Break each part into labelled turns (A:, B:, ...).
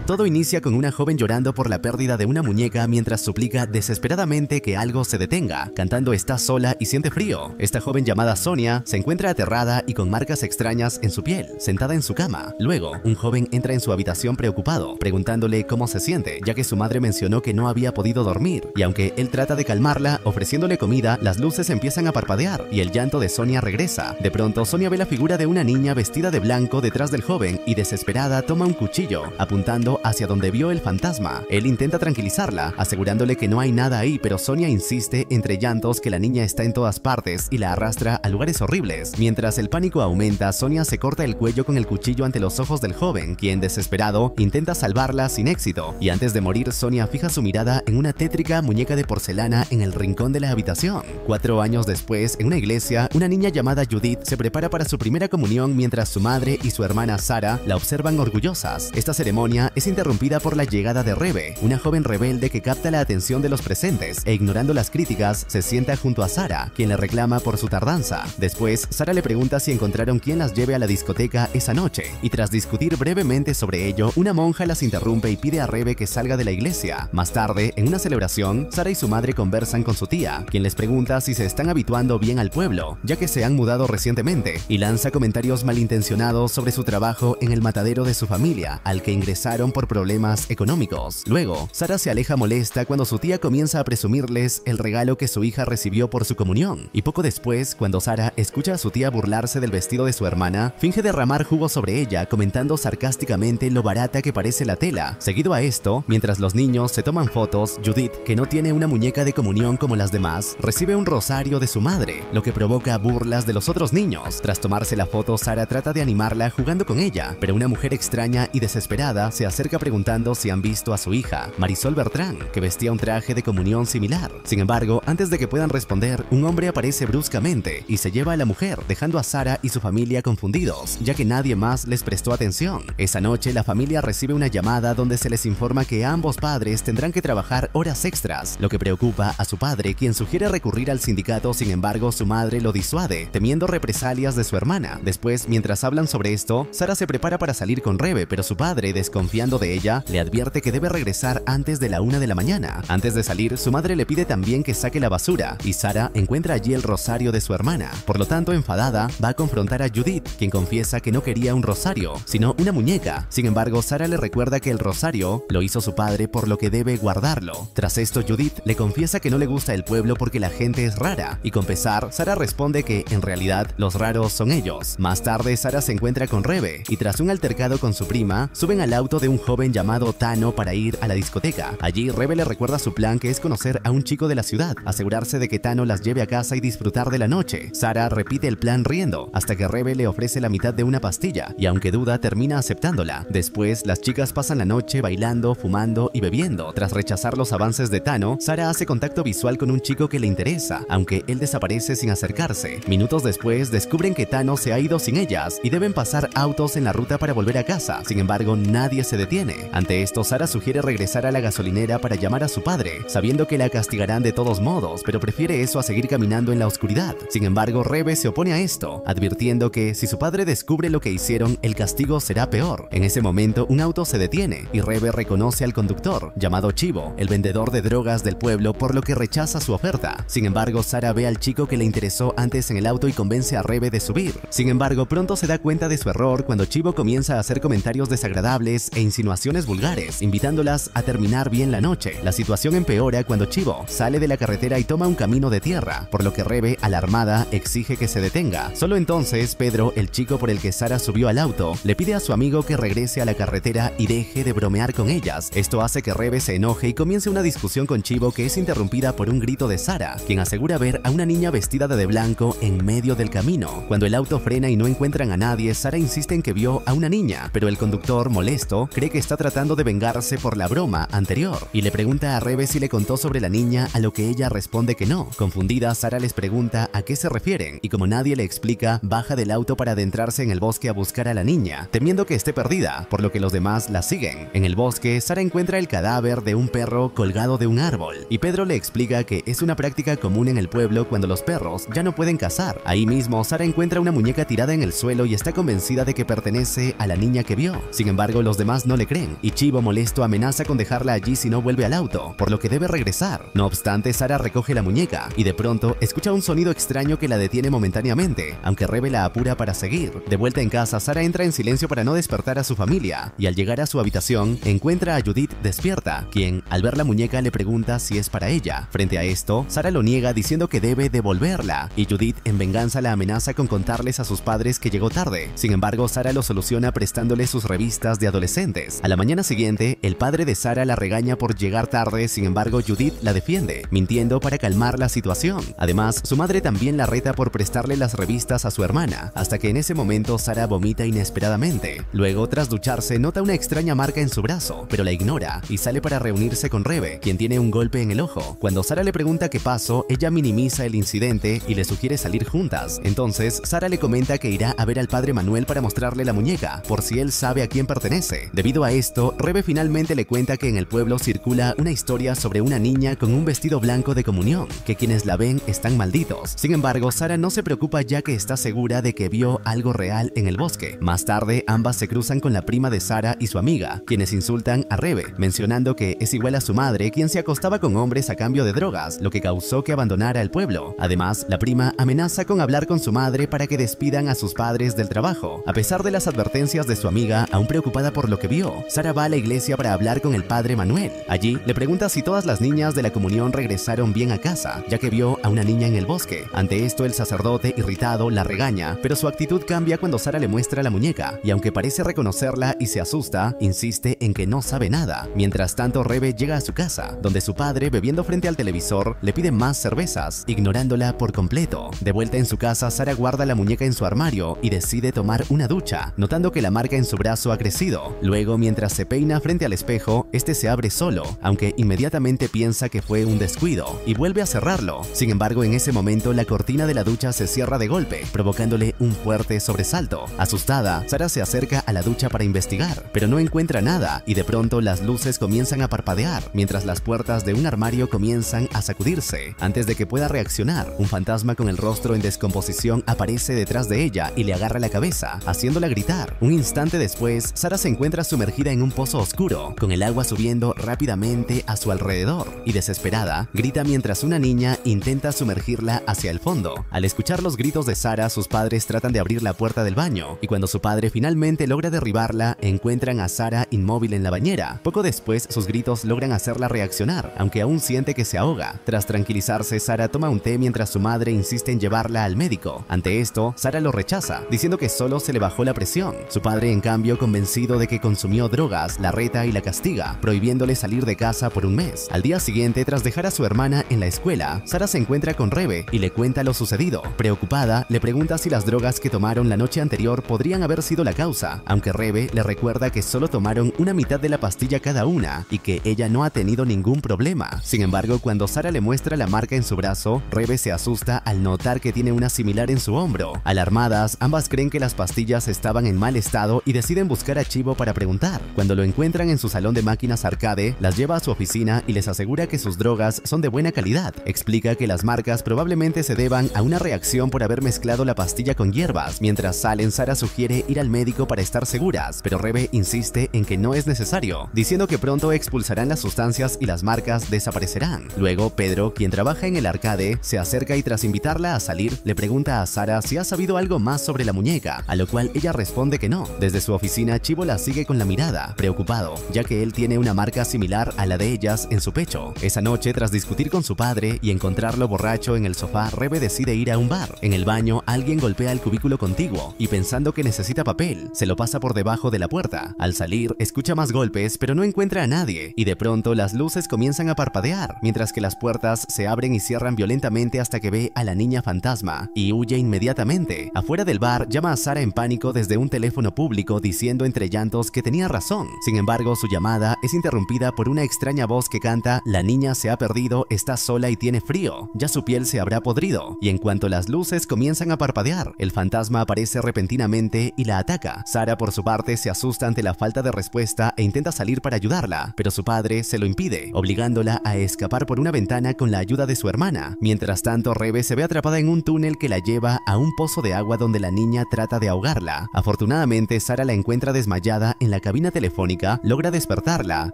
A: Todo inicia con una joven llorando por la pérdida de una muñeca mientras suplica desesperadamente que algo se detenga, cantando "Está sola y siente frío". Esta joven llamada Sonia se encuentra aterrada y con marcas extrañas en su piel, sentada en su cama. Luego, un joven entra en su habitación preocupado, preguntándole cómo se siente, ya que su madre mencionó que no había podido dormir, y aunque él trata de calmarla ofreciéndole comida, las luces empiezan a parpadear y el llanto de Sonia regresa. De pronto, Sonia ve la figura de una niña vestida de blanco detrás del joven y desesperada toma un cuchillo, apuntando hacia donde vio el fantasma. Él intenta tranquilizarla, asegurándole que no hay nada ahí, pero Sonia insiste entre llantos que la niña está en todas partes y la arrastra a lugares horribles. Mientras el pánico aumenta, Sonia se corta el cuello con el cuchillo ante los ojos del joven, quien desesperado intenta salvarla sin éxito, y antes de morir Sonia fija su mirada en una tétrica muñeca de porcelana en el rincón de la habitación. 4 años después, en una iglesia, una niña llamada Judith se prepara para su primera comunión mientras su madre y su hermana Sara la observan orgullosas. Esta ceremonia es interrumpida por la llegada de Rebe, una joven rebelde que capta la atención de los presentes e ignorando las críticas, se sienta junto a Sara, quien le reclama por su tardanza. Después, Sara le pregunta si encontraron quién las lleve a la discoteca esa noche, y tras discutir brevemente sobre ello, una monja las interrumpe y pide a Rebe que salga de la iglesia. Más tarde, en una celebración, Sara y su madre conversan con su tía, quien les pregunta si se están habituando bien al pueblo, ya que se han mudado recientemente, y lanza comentarios malintencionados sobre su trabajo en el matadero de su familia, al que ingresaron por problemas económicos. Luego, Sara se aleja molesta cuando su tía comienza a presumirles el regalo que su hija recibió por su comunión, y poco después, cuando Sara escucha a su tía burlarse del vestido de su hermana, finge derramar jugo sobre ella, comentando sarcásticamente lo barata que parece la tela. Seguido a esto, mientras los niños se toman fotos, Judith, que no tiene una muñeca de comunión como las demás, recibe un rosario de su madre, lo que provoca burlas de los otros niños. Tras tomarse la foto, Sara trata de animarla jugando con ella, pero una mujer extraña y desesperada se acerca preguntando si han visto a su hija, Marisol Bertrán, que vestía un traje de comunión similar. Sin embargo, antes de que puedan responder, un hombre aparece bruscamente y se lleva a la mujer, dejando a Sara y su familia confundidos, ya que nadie más les prestó atención. Esa noche, la familia recibe una llamada donde se les informa que ambos padres tendrán que trabajar horas extras, lo que preocupa a su padre, quien sugiere recurrir al sindicato. Sin embargo, su madre lo disuade, temiendo represalias de su hermana. Después, mientras hablan sobre esto, Sara se prepara para salir con Rebe, pero su padre, desconfiando de ella, le advierte que debe regresar antes de la 1 de la mañana. Antes de salir, su madre le pide también que saque la basura, y Sara encuentra allí el rosario de su hermana. Por lo tanto, enfadada, va a confrontar a Judith, quien confiesa que no quería un rosario, sino una muñeca. Sin embargo, Sara le recuerda que el rosario lo hizo su padre, por lo que debe guardarlo. Tras esto, Judith le confiesa que no le gusta el pueblo porque la gente es rara, y con pesar, Sara responde que, en realidad, los raros son ellos. Más tarde, Sara se encuentra con Rebe, y tras un altercado con su prima, suben al auto de un joven llamado Tano para ir a la discoteca. Allí, Rebe le recuerda su plan, que es conocer a un chico de la ciudad, asegurarse de que Tano las lleve a casa y disfrutar de la noche. Sara repite el plan riendo, hasta que Rebe le ofrece la mitad de una pastilla, y aunque duda, termina aceptándola. Después, las chicas pasan la noche bailando, fumando y bebiendo. Tras rechazar los avances de Tano, Sara hace contacto visual con un chico que le interesa, aunque él desaparece sin acercarse. Minutos después, descubren que Tano se ha ido sin ellas, y deben pasar autos en la ruta para volver a casa. Sin embargo, nadie se detiene. Ante esto, Sara sugiere regresar a la gasolinera para llamar a su padre, sabiendo que la castigarán de todos modos, pero prefiere eso a seguir caminando en la oscuridad. Sin embargo, Rebe se opone a esto, advirtiendo que si su padre descubre lo que hicieron, el castigo será peor. En ese momento, un auto se detiene, y Rebe reconoce al conductor, llamado Chivo, el vendedor de drogas del pueblo, por lo que rechaza su oferta. Sin embargo, Sara ve al chico que le interesó antes en el auto y convence a Rebe de subir. Sin embargo, pronto se da cuenta de su error cuando Chivo comienza a hacer comentarios desagradables e insinuaciones vulgares, invitándolas a terminar bien la noche. La situación empeora cuando Chivo sale de la carretera y toma un camino de tierra, por lo que Rebe, alarmada, exige que se detenga. Solo entonces, Pedro, el chico por el que Sara subió al auto, le pide a su amigo que regrese a la carretera y deje de bromear con ellas. Esto hace que Rebe se enoje y comience una discusión con Chivo, que es interrumpida por un grito de Sara, quien asegura ver a una niña vestida de blanco en medio del camino. Cuando el auto frena y no encuentran a nadie, Sara insiste en que vio a una niña, pero el conductor, molesto, cree que está tratando de vengarse por la broma anterior, y le pregunta a Rebe si le contó sobre la niña, a lo que ella responde que no. Confundida, Sara les pregunta a qué se refieren, y como nadie le explica, baja del auto para adentrarse en el bosque a buscar a la niña, temiendo que esté perdida, por lo que los demás la siguen. En el bosque, Sara encuentra el cadáver de un perro colgado de un árbol, y Pedro le explica que es una práctica común en el pueblo cuando los perros ya no pueden cazar. Ahí mismo, Sara encuentra una muñeca tirada en el suelo y está convencida de que pertenece a la niña que vio. Sin embargo, los demás no le le creen, y Chivo, molesto, amenaza con dejarla allí si no vuelve al auto, por lo que debe regresar. No obstante, Sara recoge la muñeca y de pronto escucha un sonido extraño que la detiene momentáneamente, aunque Rebe la apura para seguir. De vuelta en casa, Sara entra en silencio para no despertar a su familia, y al llegar a su habitación encuentra a Judith despierta, quien al ver la muñeca le pregunta si es para ella. Frente a esto, Sara lo niega diciendo que debe devolverla, y Judith en venganza la amenaza con contarles a sus padres que llegó tarde. Sin embargo, Sara lo soluciona prestándole sus revistas de adolescentes. A la mañana siguiente, el padre de Sara la regaña por llegar tarde, sin embargo Judith la defiende, mintiendo para calmar la situación. Además, su madre también la reta por prestarle las revistas a su hermana, hasta que en ese momento Sara vomita inesperadamente. Luego, tras ducharse, nota una extraña marca en su brazo, pero la ignora y sale para reunirse con Rebe, quien tiene un golpe en el ojo. Cuando Sara le pregunta qué pasó, ella minimiza el incidente y le sugiere salir juntas. Entonces, Sara le comenta que irá a ver al padre Manuel para mostrarle la muñeca, por si él sabe a quién pertenece. Debido a esto, Rebe finalmente le cuenta que en el pueblo circula una historia sobre una niña con un vestido blanco de comunión, que quienes la ven están malditos. Sin embargo, Sara no se preocupa ya que está segura de que vio algo real en el bosque. Más tarde, ambas se cruzan con la prima de Sara y su amiga, quienes insultan a Rebe, mencionando que es igual a su madre, quien se acostaba con hombres a cambio de drogas, lo que causó que abandonara el pueblo. Además, la prima amenaza con hablar con su madre para que despidan a sus padres del trabajo. A pesar de las advertencias de su amiga, aún preocupada por lo que vio, Sara va a la iglesia para hablar con el padre Manuel. Allí, le pregunta si todas las niñas de la comunión regresaron bien a casa, ya que vio a una niña en el bosque. Ante esto, el sacerdote, irritado, la regaña, pero su actitud cambia cuando Sara le muestra la muñeca, y aunque parece reconocerla y se asusta, insiste en que no sabe nada. Mientras tanto, Rebe llega a su casa, donde su padre, bebiendo frente al televisor, le pide más cervezas, ignorándola por completo. De vuelta en su casa, Sara guarda la muñeca en su armario y decide tomar una ducha, notando que la marca en su brazo ha crecido. Luego, mientras se peina frente al espejo, este se abre solo, aunque inmediatamente piensa que fue un descuido, y vuelve a cerrarlo. Sin embargo, en ese momento, la cortina de la ducha se cierra de golpe, provocándole un fuerte sobresalto. Asustada, Sara se acerca a la ducha para investigar, pero no encuentra nada, y de pronto las luces comienzan a parpadear, mientras las puertas de un armario comienzan a sacudirse. Antes de que pueda reaccionar, un fantasma con el rostro en descomposición aparece detrás de ella y le agarra la cabeza, haciéndola gritar. Un instante después, Sara se encuentra sumergida en un pozo oscuro, con el agua subiendo rápidamente a su alrededor, y desesperada, grita mientras una niña intenta sumergirla hacia el fondo. Al escuchar los gritos de Sara, sus padres tratan de abrir la puerta del baño, y cuando su padre finalmente logra derribarla, encuentran a Sara inmóvil en la bañera. Poco después, sus gritos logran hacerla reaccionar, aunque aún siente que se ahoga. Tras tranquilizarse, Sara toma un té mientras su madre insiste en llevarla al médico. Ante esto, Sara lo rechaza, diciendo que solo se le bajó la presión. Su padre, en cambio, convencido de que consumió drogas, la reta y la castiga, prohibiéndole salir de casa por un mes. Al día siguiente, tras dejar a su hermana en la escuela, Sara se encuentra con Rebe y le cuenta lo sucedido. Preocupada, le pregunta si las drogas que tomaron la noche anterior podrían haber sido la causa, aunque Rebe le recuerda que solo tomaron una mitad de la pastilla cada una y que ella no ha tenido ningún problema. Sin embargo, cuando Sara le muestra la marca en su brazo, Rebe se asusta al notar que tiene una similar en su hombro. Alarmadas, ambas creen que las pastillas estaban en mal estado y deciden buscar a Chivo para preguntar. Cuando lo encuentran en su salón de máquinas arcade, las lleva a su oficina y les asegura que sus drogas son de buena calidad. Explica que las marcas probablemente se deban a una reacción por haber mezclado la pastilla con hierbas. Mientras salen, Sara sugiere ir al médico para estar seguras, pero Rebe insiste en que no es necesario, diciendo que pronto expulsarán las sustancias y las marcas desaparecerán. Luego, Pedro, quien trabaja en el arcade, se acerca y tras invitarla a salir, le pregunta a Sara si ha sabido algo más sobre la muñeca, a lo cual ella responde que no. Desde su oficina, Chivo la sigue con la mirada, preocupado, ya que él tiene una marca similar a la de ellas en su pecho. Esa noche, tras discutir con su padre y encontrarlo borracho en el sofá, Rebe decide ir a un bar. En el baño, alguien golpea el cubículo contiguo y pensando que necesita papel, se lo pasa por debajo de la puerta. Al salir, escucha más golpes, pero no encuentra a nadie, y de pronto las luces comienzan a parpadear, mientras que las puertas se abren y cierran violentamente hasta que ve a la niña fantasma y huye inmediatamente. Afuera del bar, llama a Sara en pánico desde un teléfono público diciendo entre llantos que tenía razón. Sin embargo, su llamada es interrumpida por una extraña voz que canta: "La niña se ha perdido, está sola y tiene frío, ya su piel se habrá podrido", y en cuanto las luces comienzan a parpadear, el fantasma aparece repentinamente y la ataca. Sara, por su parte, se asusta ante la falta de respuesta e intenta salir para ayudarla, pero su padre se lo impide, obligándola a escapar por una ventana con la ayuda de su hermana. Mientras tanto, Rebe se ve atrapada en un túnel que la lleva a un pozo de agua donde la niña trata de ahogarla. Afortunadamente, Sara la encuentra desmayada en la cabina cabina telefónica, logra despertarla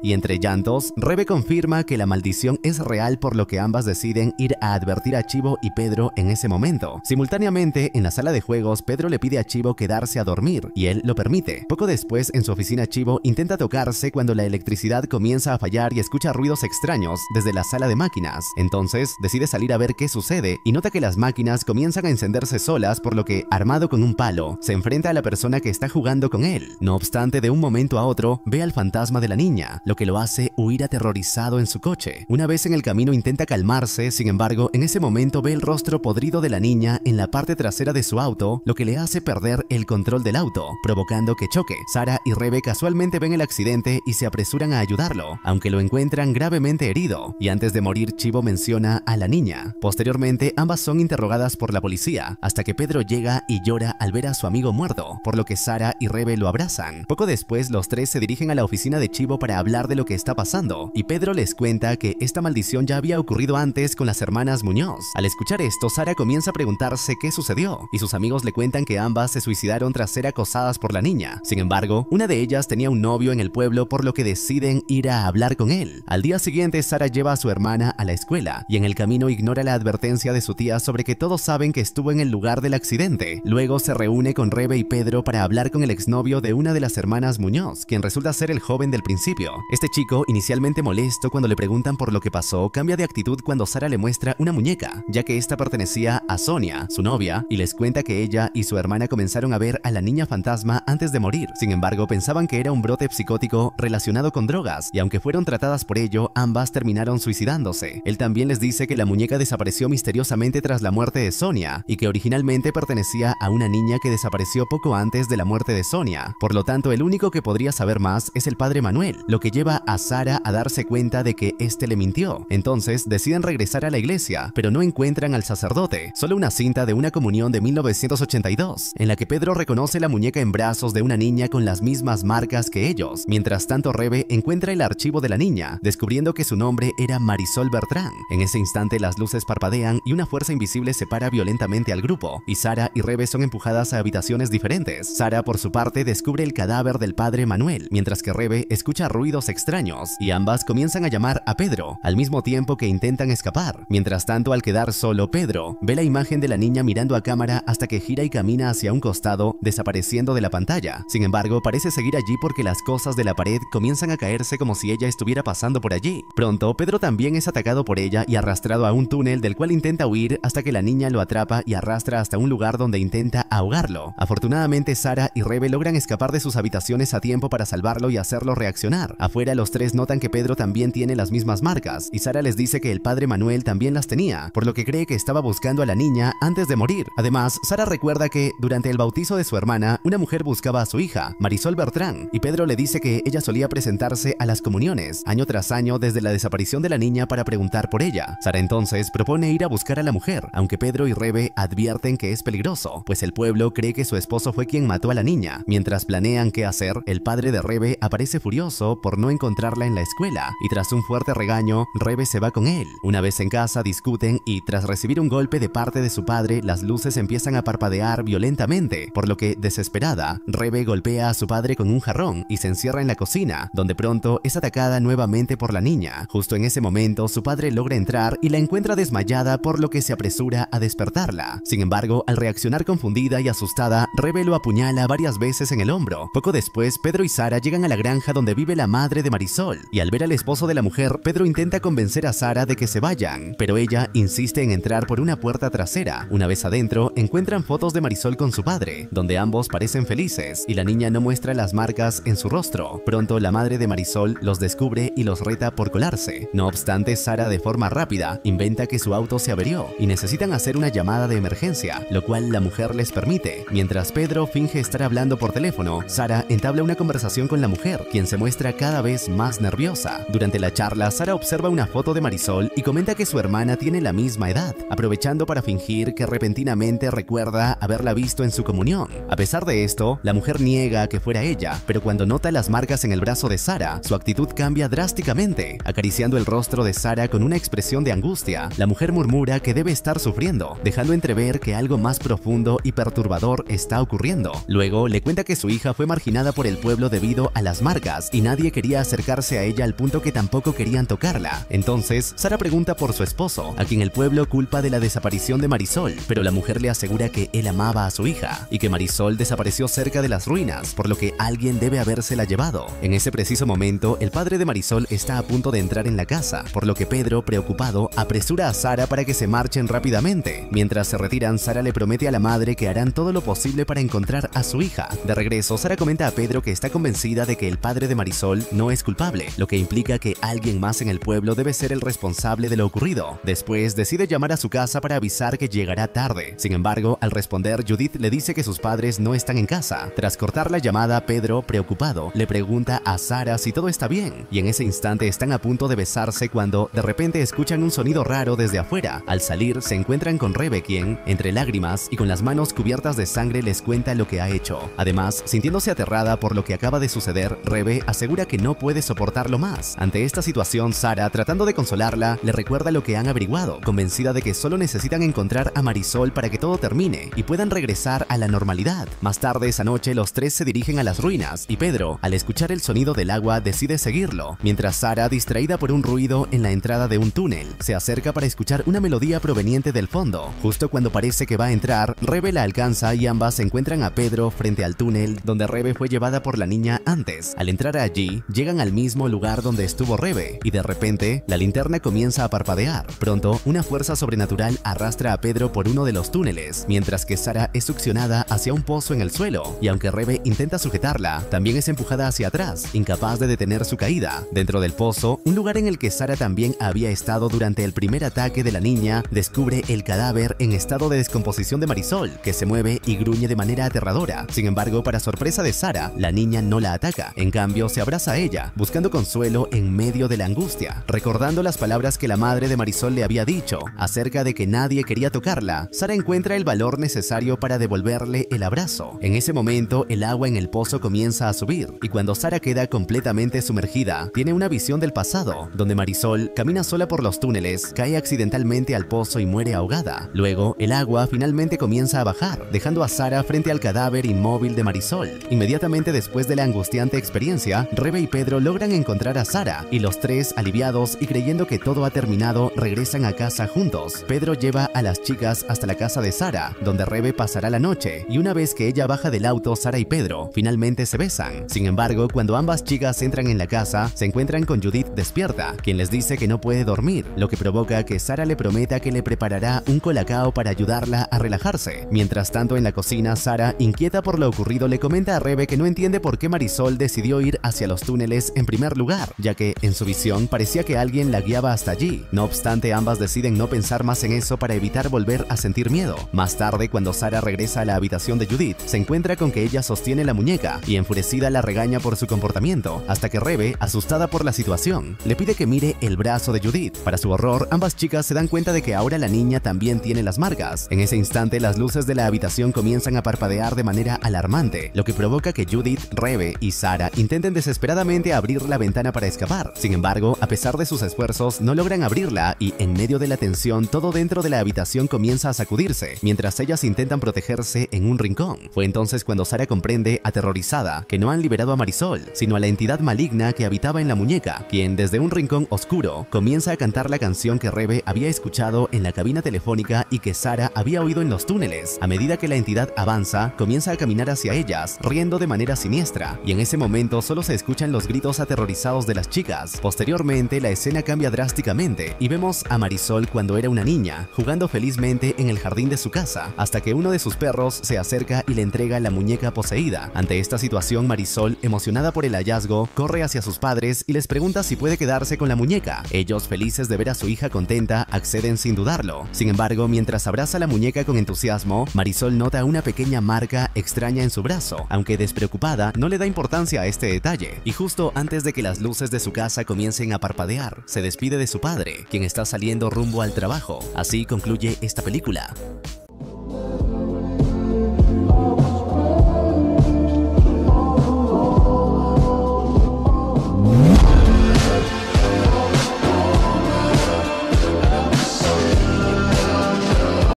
A: y entre llantos, Rebe confirma que la maldición es real, por lo que ambas deciden ir a advertir a Chivo y Pedro en ese momento. Simultáneamente, en la sala de juegos, Pedro le pide a Chivo quedarse a dormir y él lo permite. Poco después, en su oficina, Chivo intenta tocarse cuando la electricidad comienza a fallar y escucha ruidos extraños desde la sala de máquinas. Entonces, decide salir a ver qué sucede y nota que las máquinas comienzan a encenderse solas, por lo que, armado con un palo, se enfrenta a la persona que está jugando con él. No obstante, de un momento a otro, ve al fantasma de la niña, lo que lo hace huir aterrorizado en su coche. Una vez en el camino intenta calmarse, sin embargo, en ese momento ve el rostro podrido de la niña en la parte trasera de su auto, lo que le hace perder el control del auto, provocando que choque. Sara y Rebe casualmente ven el accidente y se apresuran a ayudarlo, aunque lo encuentran gravemente herido, y antes de morir, Chivo menciona a la niña. Posteriormente, ambas son interrogadas por la policía, hasta que Pedro llega y llora al ver a su amigo muerto, por lo que Sara y Rebe lo abrazan. Poco después, los tres se dirigen a la oficina de Chivo para hablar de lo que está pasando, y Pedro les cuenta que esta maldición ya había ocurrido antes con las hermanas Muñoz. Al escuchar esto, Sara comienza a preguntarse qué sucedió, y sus amigos le cuentan que ambas se suicidaron tras ser acosadas por la niña. Sin embargo, una de ellas tenía un novio en el pueblo, por lo que deciden ir a hablar con él. Al día siguiente, Sara lleva a su hermana a la escuela, y en el camino ignora la advertencia de su tía sobre que todos saben que estuvo en el lugar del accidente. Luego se reúne con Rebe y Pedro para hablar con el exnovio de una de las hermanas Muñoz, quien resulta ser el joven del principio. Este chico, inicialmente molesto cuando le preguntan por lo que pasó, cambia de actitud cuando Sara le muestra una muñeca, ya que esta pertenecía a Sonia, su novia, y les cuenta que ella y su hermana comenzaron a ver a la niña fantasma antes de morir. Sin embargo, pensaban que era un brote psicótico relacionado con drogas, y aunque fueron tratadas por ello, ambas terminaron suicidándose. Él también les dice que la muñeca desapareció misteriosamente tras la muerte de Sonia, y que originalmente pertenecía a una niña que desapareció poco antes de la muerte de Sonia. Por lo tanto, el único que podría saber más es el padre Manuel, lo que lleva a Sara a darse cuenta de que este le mintió. Entonces deciden regresar a la iglesia, pero no encuentran al sacerdote, solo una cinta de una comunión de 1982, en la que Pedro reconoce la muñeca en brazos de una niña con las mismas marcas que ellos. Mientras tanto, Rebe encuentra el archivo de la niña, descubriendo que su nombre era Marisol Bertrán. En ese instante, las luces parpadean y una fuerza invisible separa violentamente al grupo, y Sara y Rebe son empujadas a habitaciones diferentes. Sara, por su parte, descubre el cadáver del padre Manuel, mientras que Rebe escucha ruidos extraños, y ambas comienzan a llamar a Pedro, al mismo tiempo que intentan escapar. Mientras tanto, al quedar solo, Pedro ve la imagen de la niña mirando a cámara hasta que gira y camina hacia un costado, desapareciendo de la pantalla. Sin embargo, parece seguir allí porque las cosas de la pared comienzan a caerse como si ella estuviera pasando por allí. Pronto, Pedro también es atacado por ella y arrastrado a un túnel del cual intenta huir hasta que la niña lo atrapa y arrastra hasta un lugar donde intenta ahogarlo. Afortunadamente, Sara y Rebe logran escapar de sus habitaciones a tiempo para salvarlo y hacerlo reaccionar. Afuera, los tres notan que Pedro también tiene las mismas marcas, y Sara les dice que el padre Manuel también las tenía, por lo que cree que estaba buscando a la niña antes de morir. Además, Sara recuerda que durante el bautizo de su hermana, una mujer buscaba a su hija, Marisol Bertrán, y Pedro le dice que ella solía presentarse a las comuniones año tras año desde la desaparición de la niña para preguntar por ella. Sara entonces propone ir a buscar a la mujer, aunque Pedro y Rebe advierten que es peligroso, pues el pueblo cree que su esposo fue quien mató a la niña. Mientras planean qué hacer, el padre de Rebe aparece furioso por no encontrarla en la escuela, y tras un fuerte regaño, Rebe se va con él. Una vez en casa, discuten y tras recibir un golpe de parte de su padre, las luces empiezan a parpadear violentamente, por lo que, desesperada, Rebe golpea a su padre con un jarrón y se encierra en la cocina, donde pronto es atacada nuevamente por la niña. Justo en ese momento, su padre logra entrar y la encuentra desmayada, por lo que se apresura a despertarla. Sin embargo, al reaccionar confundida y asustada, Rebe lo apuñala varias veces en el hombro. Poco después, Pedro y Sara llegan a la granja donde vive la madre de Marisol, y al ver al esposo de la mujer, Pedro intenta convencer a Sara de que se vayan, pero ella insiste en entrar por una puerta trasera. Una vez adentro, encuentran fotos de Marisol con su padre, donde ambos parecen felices, y la niña no muestra las marcas en su rostro. Pronto, la madre de Marisol los descubre y los reta por colarse. No obstante, Sara, de forma rápida, inventa que su auto se averió y necesitan hacer una llamada de emergencia, lo cual la mujer les permite. Mientras Pedro finge estar hablando por teléfono, Sara entabla una conversación con la mujer, quien se muestra cada vez más nerviosa. Durante la charla, Sara observa una foto de Marisol y comenta que su hermana tiene la misma edad, aprovechando para fingir que repentinamente recuerda haberla visto en su comunión. A pesar de esto, la mujer niega que fuera ella, pero cuando nota las marcas en el brazo de Sara, su actitud cambia drásticamente. Acariciando el rostro de Sara con una expresión de angustia, la mujer murmura que debe estar sufriendo, dejando entrever que algo más profundo y perturbador está ocurriendo. Luego, le cuenta que su hija fue marginada por el pueblo debido a las marcas y nadie quería acercarse a ella al punto que tampoco querían tocarla. Entonces, Sara pregunta por su esposo, a quien el pueblo culpa de la desaparición de Marisol, pero la mujer le asegura que él amaba a su hija y que Marisol desapareció cerca de las ruinas, por lo que alguien debe habérsela llevado. En ese preciso momento, el padre de Marisol está a punto de entrar en la casa, por lo que Pedro, preocupado, apresura a Sara para que se marchen rápidamente. Mientras se retiran, Sara le promete a la madre que harán todo lo posible para encontrar a su hija. De regreso, Sara comenta a Pedro que está convencida de que el padre de Marisol no es culpable, lo que implica que alguien más en el pueblo debe ser el responsable de lo ocurrido. Después, decide llamar a su casa para avisar que llegará tarde. Sin embargo, al responder, Judith le dice que sus padres no están en casa. Tras cortar la llamada, Pedro, preocupado, le pregunta a Sara si todo está bien, y en ese instante están a punto de besarse cuando de repente escuchan un sonido raro desde afuera. Al salir, se encuentran con Rebe, quien, entre lágrimas y con las manos cubiertas de sangre, les cuenta lo que ha hecho. Además, sintiéndose aterrada por lo que acaba de suceder, Rebe asegura que no puede soportarlo más. Ante esta situación, Sara, tratando de consolarla, le recuerda lo que han averiguado, convencida de que solo necesitan encontrar a Marisol para que todo termine y puedan regresar a la normalidad. Más tarde esa noche, los tres se dirigen a las ruinas y Pedro, al escuchar el sonido del agua, decide seguirlo, mientras Sara, distraída por un ruido en la entrada de un túnel, se acerca para escuchar una melodía proveniente del fondo. Justo cuando parece que va a entrar, Rebe la alcanza y ambas se encuentran a Pedro frente al túnel donde Rebe fue llevada por la niña antes. Al entrar allí, llegan al mismo lugar donde estuvo Rebe y de repente, la linterna comienza a parpadear. Pronto, una fuerza sobrenatural arrastra a Pedro por uno de los túneles, mientras que Sara es succionada hacia un pozo en el suelo, y aunque Rebe intenta sujetarla, también es empujada hacia atrás, incapaz de detener su caída. Dentro del pozo, un lugar en el que Sara también había estado durante el primer ataque de la niña, descubre el cadáver en estado de descomposición de Marisol, que se mueve y gruñe de manera aterradora. Sin embargo, para sorpresa de Sara, la niña no la ataca. En cambio, se abraza a ella, buscando consuelo en medio de la angustia. Recordando las palabras que la madre de Marisol le había dicho acerca de que nadie quería tocarla, Sara encuentra el valor necesario para devolverle el abrazo. En ese momento, el agua en el pozo comienza a subir, y cuando Sara queda completamente sumergida, tiene una visión del pasado, donde Marisol camina sola por los túneles, cae accidentalmente al pozo y muere ahogada. Luego, el agua finalmente comienza a bajar, dejando a Sara frente al cadáver inmóvil de Marisol. Inmediatamente después de la angustiante experiencia, Rebe y Pedro logran encontrar a Sara, y los tres, aliviados y creyendo que todo ha terminado, regresan a casa juntos. Pedro lleva a las chicas hasta la casa de Sara, donde Rebe pasará la noche, y una vez que ella baja del auto, Sara y Pedro finalmente se besan. Sin embargo, cuando ambas chicas entran en la casa, se encuentran con Judith despierta, quien les dice que no puede dormir, lo que provoca que Sara le prometa que le preparará un colacao para ayudarla a relajarse. Mientras tanto, en la cocina, Sara, inquieta por lo ocurrido, le comenta a Rebe que no entiende por qué Marisol decidió ir hacia los túneles en primer lugar, ya que en su visión parecía que alguien la guiaba hasta allí. No obstante, ambas deciden no pensar más en eso para evitar volver a sentir miedo. Más tarde, cuando Sara regresa a la habitación de Judith, se encuentra con que ella sostiene la muñeca y enfurecida la regaña por su comportamiento, hasta que Rebe, asustada por la situación, le pide que mire el brazo de Judith. Para su horror, ambas chicas se dan cuenta de que ahora la niña también tiene las marcas. En ese instante, las luces de la habitación comienzan a parpadear de manera alarmante, lo que provoca que Judith, Rebe y Sara intenten desesperadamente abrir la ventana para escapar. Sin embargo, a pesar de sus esfuerzos, no logran abrirla y, en medio de la tensión, todo dentro de la habitación comienza a sacudirse, mientras ellas intentan protegerse en un rincón. Fue entonces cuando Sara comprende, aterrorizada, que no han liberado a Marisol, sino a la entidad maligna que habitaba en la muñeca, quien desde un rincón oscuro comienza a cantar la canción que Rebe había escuchado en la cabina telefónica y que Sara había oído en los túneles. A medida que la entidad avanza, comienza a caminar hacia ellas, riendo de manera siniestra, y en ese momento solo se escuchan los gritos aterrorizados de las chicas. Posteriormente, la escena cambia drásticamente y vemos a Marisol cuando era una niña, jugando felizmente en el jardín de su casa, hasta que uno de sus perros se acerca y le entrega la muñeca poseída. Ante esta situación, Marisol, emocionada por el hallazgo, corre hacia sus padres y les pregunta si puede quedarse con la muñeca. Ellos, felices de ver a su hija contenta, acceden sin dudarlo. Sin embargo, mientras abraza la muñeca con entusiasmo, Marisol nota una pequeña marca extraña en su brazo, aunque despreocupada, no le da importancia a este detalle. Y justo antes de que las luces de su casa comiencen a parpadear, se despide de su padre, quien está saliendo rumbo al trabajo. Así concluye esta película.